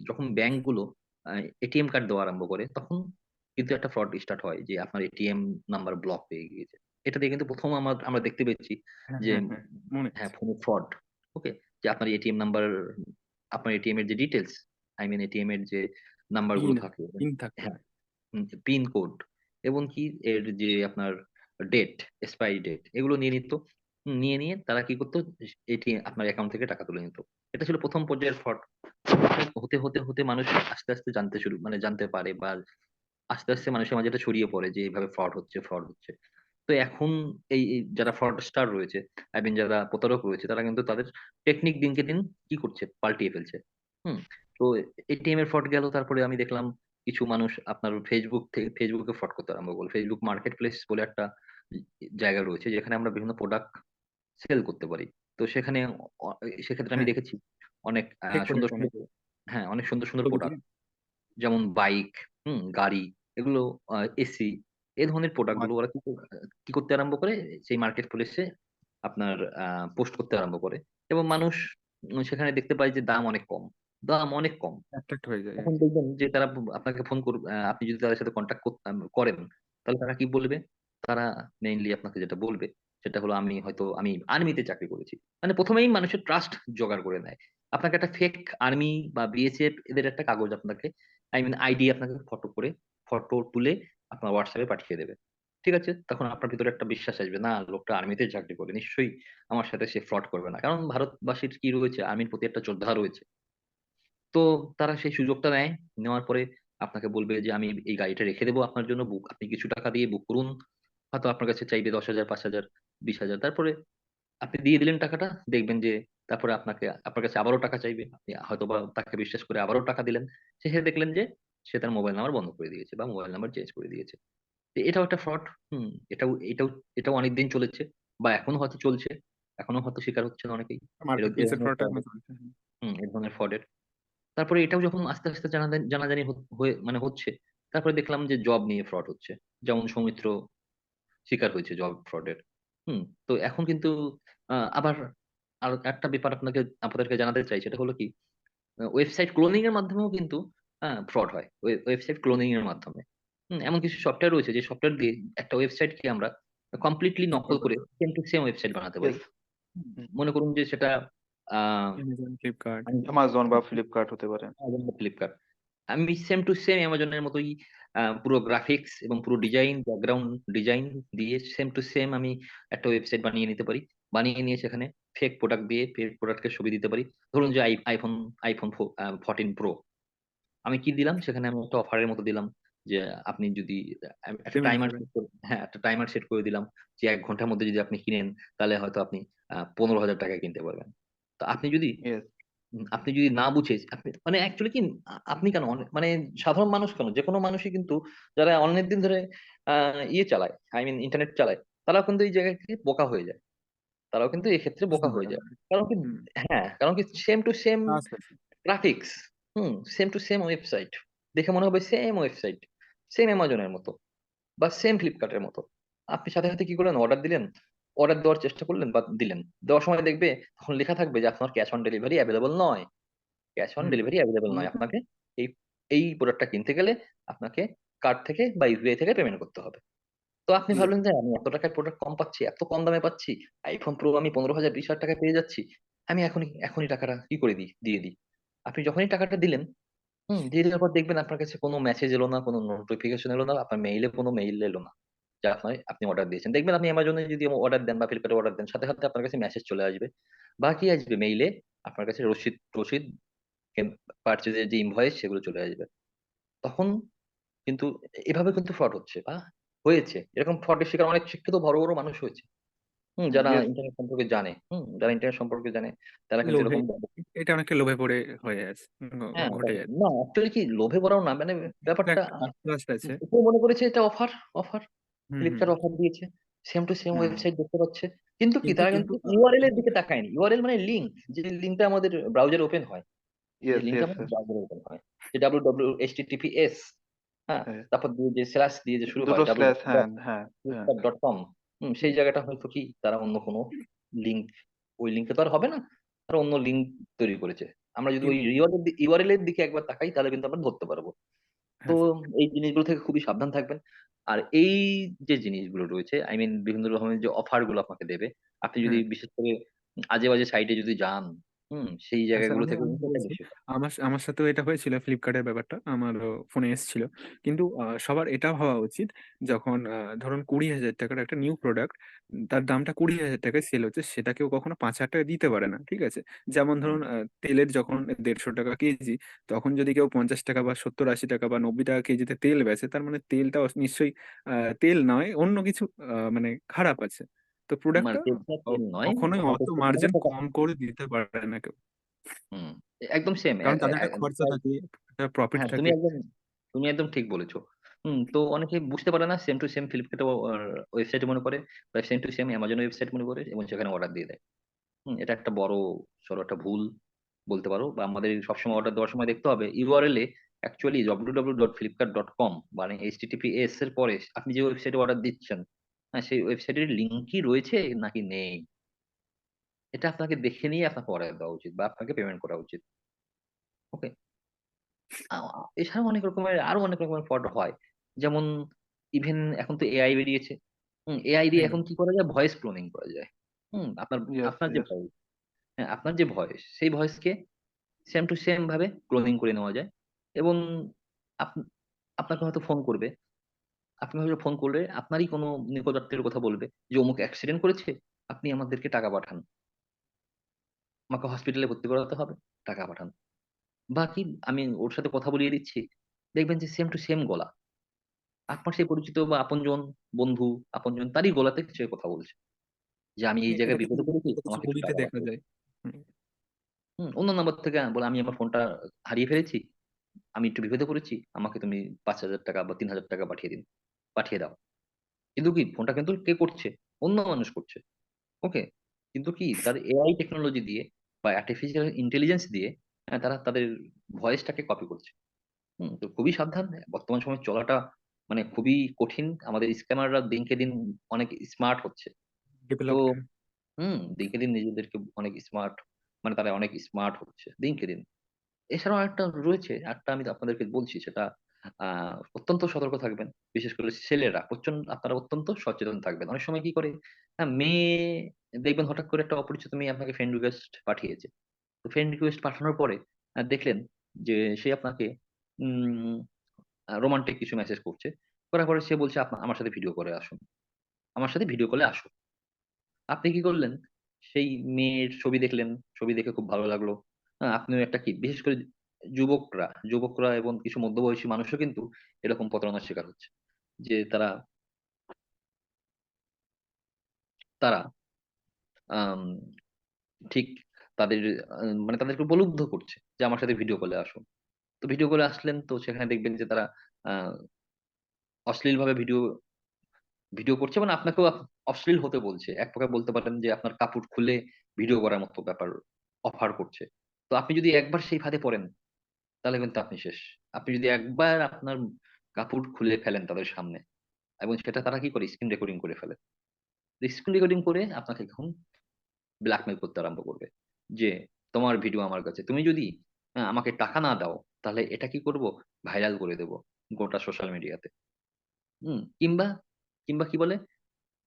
যখন ব্যাংকগুলো ATM card দেওয়া আরম্ভ করে, তখন কিন্তু একটা ফ্রড স্টার্ট হয় যে আপনার এটিএম নাম্বার ব্লক হয়ে গিয়েছে। এটা দিয়ে কিন্তু প্রথম আমরা দেখতে পেয়েছি হ্যাঁ, যে হ্যাঁ, হ্যাঁ, মনে হ্যাঁ, আছে। ফোনে ফ্রড। ওকে, যে আপনার এটিএম নাম্বার, আপনার এটিএম এর যে ডিটেলস, আই মিন এটিএম এর যে নাম্বার পিন গুলো থাকে, পিন থাকতে হ্যাঁ, হয়। পিন কোড, এবং কি এর যে আপনার ডেট, এক্সপায়ারি ডেট, এগুলো নিয়ে নিত। নিয়ে তারা কি করতো, এটিএম আপনার অ্যাকাউন্ট থেকে টাকা তুলে নিত। এটা ছিল প্রথম পর্যায়ের ফ্রড। হতে হতে হতে মানুষ আস্তে আস্তে জানতে শুরু, মানে জানতে পারে, বা আস্তে আস্তে মানুষের মাঝে এটা ছড়িয়ে পড়ে যে এইভাবে ফ্রড হচ্ছে। তো এখন এই যারা ফ্রডস্টার রয়েছে, আই মিন যারা প্রতারক রয়েছে, তারা কিন্তু তাদের টেকনিক দিনকে দিন কি করছে, পাল্টিয়ে ফেলছে। হুম। তো এটিএম এর ফ্রড গেল, তারপরে আমি দেখলাম কিছু মানুষ আপনার ফেসবুকে ফ্রড করতে আরম্ভ করলো। ফেসবুক মার্কেট প্লেস বলে একটা জায়গা রয়েছে, যেখানে আমরা বিভিন্ন প্রোডাক্ট সেল করতে পারি। তো সেখানে সেক্ষেত্রে আমি হ্যাঁ, দেখেছি অনেক ফেক সুন্দর প্রোডাক্ট অনেক সুন্দর, হ্যাঁ, অনেক সুন্দর সুন্দর ছবি দিয়ে। প্রোডাক্ট, যেমন বাইক, গাড়ি, এগুলো, এসি, এই ধরনের প্রোডাক্ট গুলো ওরা কি করতে আরম্ভ করে, সেই মার্কেট প্লেসে আপনার পোস্ট করতে আরম্ভ করে। এবং মানুষ সেখানে দেখতে পায় যে দাম অনেক কম, দাম অনেক কম। অ্যাট্রাক্ট হয়ে যায় তখন আরকি। দেখবেন যে তারা আপনাকে ফোন করবে, আপনি যদি তাদের সাথে কন্ট্যাক্ট করেন, তাহলে তারা কি বলবে, তারা মেইনলি আপনাকে যেটা বলবে সেটা হলো, আমি আর্মিতে চাকরি করেছি। মানে প্রথমেই মানুষের ট্রাস্ট জোগাড় করে নেয়। আপনাকে একটা ফেক আর্মি বা বিএসএফ এদের একটা কাগজ আপনাকে, আই মিন আইডি, আপনাকে ফটো তুলে আপনার হোয়াটসঅ্যাপে পাঠিয়ে দেবে। ঠিক আছে, তখন আপনার ভিতরে একটা বিশ্বাস আসবে, না লোকটা আর্মিতে চাকরি করে, নিশ্চয়ই আমার সাথে সে ফ্রড করবে না, কারণ ভারতবাসীর কি রয়েছে, আর্মির প্রতি একটা শ্রদ্ধা রয়েছে। তো তারা সেই সুযোগটা নেয়। নেওয়ার পরে আপনাকে বলবে যে আমি এই গাড়িটা রেখে দেবো আপনার জন্য, আপনি কিছু টাকা দিয়ে বুক করুন। হয়তো আপনার কাছে চাইবে 10,000, 5,000, 20,000। তারপরে আপনি দিয়ে দিলেন টাকাটা, দেখবেন যে তারপরে আপনার কাছে আবারও টাকা চাইবে। আপনি হয়তো বা তাকে বিশ্বাস করে আবারও টাকা দিলেন। শেষে দেখলেন যে সে তার মোবাইল নাম্বার বন্ধ করে দিয়েছে বা মোবাইল নাম্বার চেঞ্জ করে দিয়েছে। তো এটাও একটা ফ্রড। হুম। এটাও অনেকদিন চলেছে, বা এখনো হয়তো চলছে। এখনো হয়তো শিকার হচ্ছেন অনেকেই মার্কেট এ প্লেসের ধরনের ফ্রডটা এখনো ফ্রডের। চলছে। হ্যাঁ। এ ধরনের ফ্রডের। তারপরে এটাও যখন আস্তে আস্তে জানাজানি হয়ে মানে হচ্ছে, তারপরে দেখলাম যে জব নিয়ে ফ্রড হচ্ছে। যেমন সৌমিত্র শিকার হয়েছে জব ফ্রডের। তো এখন কিন্তু আবার আর একটা ব্যাপার আপনাদেরকে জানাতে চাই, সেটা হলো কি, ওয়েবসাইট ক্লোনিং এর মাধ্যমেও কিন্তু ফ্রড হয়। ওয়েবসাইট ক্লোনিং এর মাধ্যমে এমন কিছু সফটওয়্যার রয়েছে, যে সফটওয়্যার দিয়ে একটা ওয়েবসাইটকে আমরা কমপ্লিটলি নকল নকল করে করতে হবে। সেম টু সেম ওয়েবসাইট বানাতে পারি। ইয়েস। মনে করুন যে সেটা আহ অ্যামাজন, ফ্লিপকার্ট। অ্যামাজন বা ফ্লিপকার্ট হতে পারে। ফ্লিপকার্ট, আমি সেম টু সেম অ্যামাজনের মতোই পুরো গ্রাফিক্স এবং পুরো ডিজাইন, ব্যাকগ্রাউন্ড ডিজাইন দিয়ে সেম টু সেম আমি একটা ওয়েবসাইট বানিয়ে নিতে পারি। বানিয়ে নিয়ে সেখানে ফেক প্রোডাক্ট দিয়ে ফেক প্রোডাক্টের ছবি দিতে পারি। ধরুন যে আইফোন আইফোন 14 প্রো, আমি কি দিলাম সেখানে, আমি একটা অফারের মতো দিলাম যে আপনি যদি একটা পেমেন্ট টাইমার করবেন। হ্যাঁ, একটা টাইমার সেট করে দিলাম যে 1 ঘন্টার মধ্যে যদি আপনি কিনেন, তাহলে হয়তো আপনি 15,000 টাকায় কিনতে পারবেন। তো ইয়েস। আপনি যদি না বুঝে, আপনি মানে অ্যাকচুয়ালি কি, আপনি কেন, মানে সাধারণ মানুষ কেন, যে কোনো মানুষই কিন্তু, যারা অনেক দিন ধরে ইয়ে চালায়, আই মিন ইন্টারনেট চালায়, তারাও কিন্তু এই জায়গায় থেকে বোকা হয়ে যায়। তারাও কিন্তু এই ক্ষেত্রে বুঝতে বোকা পারে হয়ে না। যায়। কারণ কি, হুম। হ্যাঁ, কারণ কি, সেম টু সেম আচ্ছা, আচ্ছা। Graphics, same to same website, দেখে মনে হবে সেম ওয়েবসাইট, সেম অ্যামাজনের মতো বা সেম ফ্লিপকার্টের মতো। আপনি সাথে সাথে কি করলেন, অর্ডার দিলেন, অর্ডার দেওয়ার চেষ্টা করলেন বা দিলেন, দেওয়ার সময় দেখবে তখন লেখা থাকবে যে আপনার ক্যাশ অন ডেলিভারি অ্যাভেলেবল নয়। Cash on hmm. Delivery available নয়, আপনাকে এই এই প্রোডাক্টটা কিনতে গেলে আপনাকে কার্ড থেকে বা ইউপিআই থেকে পেমেন্ট করতে হবে। তো আপনি জি। ভাবলেন যে আমি এত টাকায় প্রোডাক্ট কম পাচ্ছি, এত কম দামে পাচ্ছি, আইফোন প্রো আমি 15,000, 20,000 টাকায় পেয়ে যাচ্ছি, আমি এখনই এখনই টাকাটা কি করে দিয়ে দিই। আপনি যখনই টাকাটা দিলেন, দিয়ে দেওয়ার পর দেখবেন আপনার কাছে কোনো মেসেজ এলো না, কোনো নোটিফিকেশন এলো না, আপনার কোনো মেইল এলো না যে আপনি অর্ডার দিয়েছেন। দেখবেন আপনি অ্যামাজনে যদি অর্ডার দেন বা ফ্লিপকার্টে অর্ডার দেন, সাথে সাথে আপনার কাছে মেসেজ চলে আসবে, বা কি আসবে মেইলে, আপনার কাছে রসিদ রসিদ পারচেজের যে ইনভয়েস, সেগুলো চলে আসবে। তখন কিন্তু এভাবে কিন্তু ফ্রড হচ্ছে বা হয়েছে, এরকম ফ্রডের শিকার অনেক শিক্ষিত বড় বড় মানুষ হয়েছে। যারা ইয়েস। ইন্টারনেট সম্পর্কে জানে, যারা ইন্টারনেট সম্পর্কে জানে, তারা কিন্তু লোভে, এরকম, এটা অনেকটা লোভে পড়ে হয়ে আছে, হ্যাঁ, ঘটে যাচ্ছে। না অ্যাকচুয়ালি কি লোভে পড়াও না, মানে এটা ব্যাপারটা একটা ট্রাস্ট আছে। কেউ মনে করেছে এটা অফার, অফার হুম, হুম। ফ্লিপকার্ট অফার দিয়েছে, same to same hmm. Website দেখতে পাচ্ছে। কিন্তু কি, কিন্তু তারা কিন্তু কিন্তু ইউআরএল এর দিকে তাকায়নি। ইউআরএল মানে লিঙ্ক, যে লিঙ্কটা আমাদের ব্রাউজারে ওপেন হয়, যে ইয়েস, লিঙ্কটা ইয়েস, আমাদের ইয়েস। ব্রাউজারে ওপেন হয়, যে www.https, হ্যাঁ, হ্যাঁ। তারপর যে স্ল্যাশ দিয়ে যে শুরু হয়, দুটো স্ল্যাশ, হ্যাঁ, হ্যাঁ, হ্যাঁ। www.flipkart.com, সেই জায়গাটা হয়তো কি, তারা অন্য কোনো লিঙ্ক, ওই লিঙ্কে তো আর হবে না, তারা অন্য লিঙ্ক তৈরি করেছে। আমরা যদি ওই কিন্তু ইউআরএল এর দিকে একবার তাকাই তাহলে কিন্তু আমরা ধরতে পারবো। তো হ্যাঁ স্যার। এই জিনিসগুলো থেকে খুবই সাবধান থাকবেন। আর এই যে জিনিসগুলো রয়েছে বিভিন্ন রকমের যে অফার গুলো আপনাকে দেবে, আপনি যদি হ্যাঁ। বিশেষ করে আজে-বাজে সাইটে যদি যান, সেই হ্যাঁ স্যার, জায়গাগুলো আমি থেকে আমি কিন্তু একটা বলছি বেশি আমার আমার সাথেও এটা হয়েছিল Flipkart এর ব্যাপারটা। আমারও ফোনে এসেছিল। কিন্তু সবার এটা ভাবা উচিত যখন ধরুন ৳২০,০০০ র একটা নিউ প্রোডাক্ট তার দামটা ৳২০,০০০ য় সেল হচ্ছে সেটা কেউ কখনো ৳৫,০০০ দিতে পারে না। ঠিক আছে? যেমন হুম, ধরুন তেলের যখন ৳১৫০ কেজি তখন যদি কেউ ৳৫০ বা ৳৭০-৮০ বা ৳৯০ কেজিতে তেল বেচে তার মানে তেলটা নিশ্চয়ই আ তেল নয় অন্য কিছু মানে খারাপ আছে। তো মানে প্রোডাক্টটা তেলটা তেল নয়, কখনোই অত সাপোজ করতে মার্জিন পারেন কম করে দিতে পারে না কেউ। হুম, একদম সেম কারণ তাদের একটা খরচা থাকে, একটা প্রফিট হ্যাঁ, থাকে। তুমি একদম ঠিক বলেছ। তো অনেকে বুঝতে পারে না same to same Flipkart website মনে করে বা same to same Amazon website মনে করে এবং সেখানে অর্ডার দিয়ে দেয়। এটা একটা বড় সড় একটা ভুল বলতে পারো বা আমাদের সবসময় অর্ডার দেওয়ার সময় দেখতে হবে ইউআরএল এ অ্যাকচুয়ালি www.flipkart.com মানে HTTPS এর পরে আপনি যে ওয়েবসাইটে অর্ডার দিচ্ছেন, সেই ওয়েবসাইটের লিংক কি রয়েছে নাকি নেই? এটা আপনাকে দেখে নিয়ে আপনাকে অর্ডার দেওয়া উচিত বা আপনাকে পেমেন্ট করা উচিত। ওকে? আ এছাড়াও আরো অনেক রকমের ফল্ট হয়। যেমন ইভেন এখন তো এআই বেরিয়েছে। এআই দিয়ে একদম। এখন কি করা যায়? ভয়েস ক্লোনিং করা যায়। আপনার ইয়েস, আপনার যে ইয়েস। ভয়েস আপনার যে ভয়েস সেই ভয়েসকে সেম টু সেম ভাবে ক্লোনিং করে নেওয়া যায় এবং আপ আপনাকে হয়তো ফোন করবে। আপনি হয়তো ফোন করলে আপনারই কোনো নিকটাত্মীয়ের কথা বলবে যে, "অমুক অ্যাক্সিডেন্ট করেছে, আপনি আমাদেরকে টাকা পাঠান। আমাকে হসপিটালে ভর্তি করাতে হবে, টাকা পাঠান।" বা কি আমি ওর সাথে কথা বলিয়ে দিচ্ছি। দেখবেন যে সেম টু সেম গলা। আপনার সেই পরিচিত বা আপনজন, বন্ধু, আপনজন তারই গলাতে সে কথা বলছে। যে, "আমি এই এটা জায়গায় কিছু বিপদে পড়েছি, এটা কিছু আমাকে একটু মুভিতে টাকা দেখা পাঠিয়ে দিন।" যায়। হুম। অন্য নাম্বার থেকে বলে, "আমি আমার ফোনটা হারিয়ে ফেলেছি। আমি একটু বিপদে পড়েছি। আমাকে তুমি ৳৫,০০০ বা ৳৩,০০০ পাঠিয়ে দিন। পাঠিয়ে দাও।" কিন্তু কি ফোনটা কিন্তু কে করছে? অন্য মানুষ করছে। ওকে? কিন্তু কি তার এআই টেকনোলজি দিয়ে বা আর্টিফিশিয়াল ইন্টেলিজেন্স দিয়ে তারা তাদের ভয়েসটাকে কপি করছে। তো খুবই সাবধান। বর্তমান সময়ে চলাটা মানে খুবই কঠিন। আমাদের স্ক্যামাররা দিনকে দিন অনেক স্মার্ট হচ্ছে। তো ডেভেলপড। দিনকে দিন নিজেদেরকে অনেক স্মার্ট মানে তারা অনেক স্মার্ট হচ্ছে দিনকে দিন। এছাড়াও আরেকটা রয়েছে, আরেকটা আমি আপনাদেরকে বলছি সেটা আ অত্যন্ত সতর্ক থাকবেন। বিশেষ করে ছেলেরা আপনারা অত্যন্ত সচেতন থাকবেন। অনেক সময় কি করে মেয়ে দেখবেন হঠাৎ করে একটা অপরিচিত মেয়ে আপনাকে ফ্রেন্ড রিকোয়েস্ট পাঠিয়েছে। তো ফ্রেন্ড রিকোয়েস্ট পাঠানোর পরে দেখলেন যে সে আপনাকে উম রোমান্টিক কিছু মেসেজ করছে। করার পরে সে বলছে আমার সাথে ভিডিও কলে আসুন। আমার সাথে ভিডিও কলে আসুন। আপনি কি করলেন? সেই মেয়ের ছবি দেখলেন, ছবি দেখে খুব ভালো লাগলো। আপনিও একটা কি বিশেষ করে যুবকরা এবং কিছু মধ্যবয়সী মানুষও কিন্তু এরকম প্রতারণার শিকার হচ্ছে। যে তারা আম ঠিক তাদের মানে তাদেরকে প্রলুব্ধ করছে যে আমার সাথে ভিডিও কলে আসুন। তো ভিডিও কলে আসলেন তো সেখানে দেখবেন যে তারা আ অশ্লীলভাবে ভিডিও করছে মানে আপনাকেও অশ্লীল হতে বলছে। এক প্রকার বলতে পারেন যে আপনার কাপড় খুলে ভিডিও করার মতো ব্যাপার অফার করছে। তো আপনি যদি একবার সেই ফাঁদে পড়েন তাহলে কিন্তু আপনি শেষ। আপনি যদি একবার আপনার কাপড় খুলে ফেলেন তাদের সামনে এবং সেটা তারা কি করে স্ক্রিন রেকর্ডিং করে ফেলে। স্ক্রিন রেকর্ডিং করে আপনাকে এখন ব্ল্যাকমেইল করতে আরম্ভ করবে। যে তোমার ভিডিও আমার কাছে। তুমি যদি আমাকে টাকা না দাও তাহলে এটা কি করব ভাইরাল করে দেব গোটা সোশ্যাল মিডিয়াতে। কিংবা কি বলে?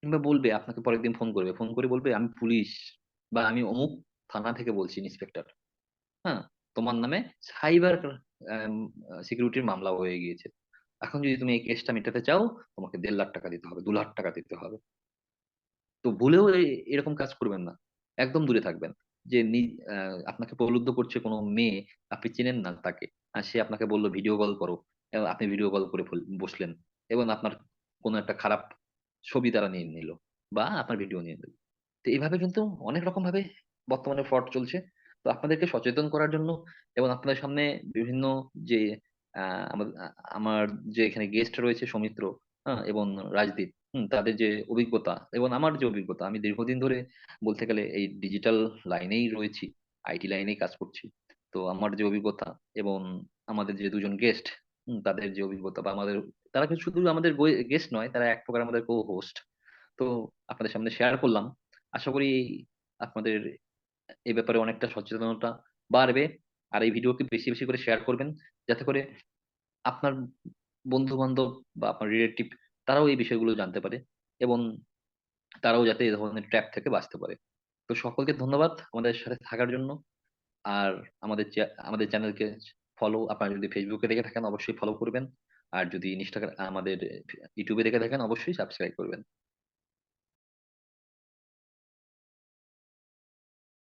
কিংবা বলবে আপনাকে পরের দিন ফোন করবে। ফোন করে বলবে, "আমি পুলিশ বা আমি অমুক থানা থেকে বলছি ইন্সপেক্টর। হ্যাঁ? তোমার নামে সাইবার অ্যাম সিকিউরিটির মামলা হয়ে গিয়েছে। এখন যদি তুমি এই কেসটা মেটাতে চাও, তোমাকে ৳১.৫ লাখ দিতে হবে, ৳২,০০,০০০ দিতে হবে।" তো ভুলেও এরকম কাজ করবেন না। একদম দূরে থাকবেন। যে নি আ আপনাকে প্রলুব্ধ করছে কোনো মেয়ে, আপনি চিনেন না তাকে। আর সে আপনাকে বলল ভিডিও কল করো। আপনি ভিডিও কল করে বসলেন এবং আপনার কোনো একটা খারাপ ছবি তারা নিয়ে নিল বা আপনার ভিডিও নিয়ে নিল। তো এভাবে কিন্তু অনেক রকমভাবে বর্তমানে ফ্রড চলছে। তো আপনাদেরকে সচেতন করার জন্য এবং আপনাদের সামনে বিভিন্ন যে আ আমা আ আমার যে এখানে গেস্ট রয়েছে সৌমিত্র, এবং রাজদীপ, তাদের যে অভিজ্ঞতা এবং আমার যে অভিজ্ঞতা আমি দীর্ঘদিন ধরে বলতে গেলে এই ডিজিটাল লাইনেই রয়েছি। আইটি লাইনেই কাজ করছি। তো আমার যে অভিজ্ঞতা এবং আমাদের যে ২ জন গেস্ট, তাদের যে অভিজ্ঞতা বা তারা কিন্তু শুধু আমাদের গেস্ট নয়, তারা এক প্রকার আমাদের কো-হোস্ট। তো আপনাদের সামনে শেয়ার করলাম। আশা করি আপনাদের এ ব্যাপারে অনেকটা সচেতনতা বাড়বে আর এই ভিডিওকে বেশি বেশি করে শেয়ার করবেন, যাতে করে আপনার বন্ধু বান্ধব বা আপনার রিলেটিভ তারাও এই বিষয়গুলো জানতে পারে, এবং তারাও যাতে এই ধরনের ট্র্যাপ থেকে বাঁচতে পারে। তো সকলকে ধন্যবাদ আমাদের সাথে থাকার জন্য। আর আমাদের চ্যানেলকে ফলো, আপনারা যদি ফেসবুকে দেখে থাকেন অবশ্যই ফলো করবেন, আর যদি ইনস্টাগ্রাম আমাদের ইউটিউবে দেখে থাকেন অবশ্যই সাবস্ক্রাইব করবেন।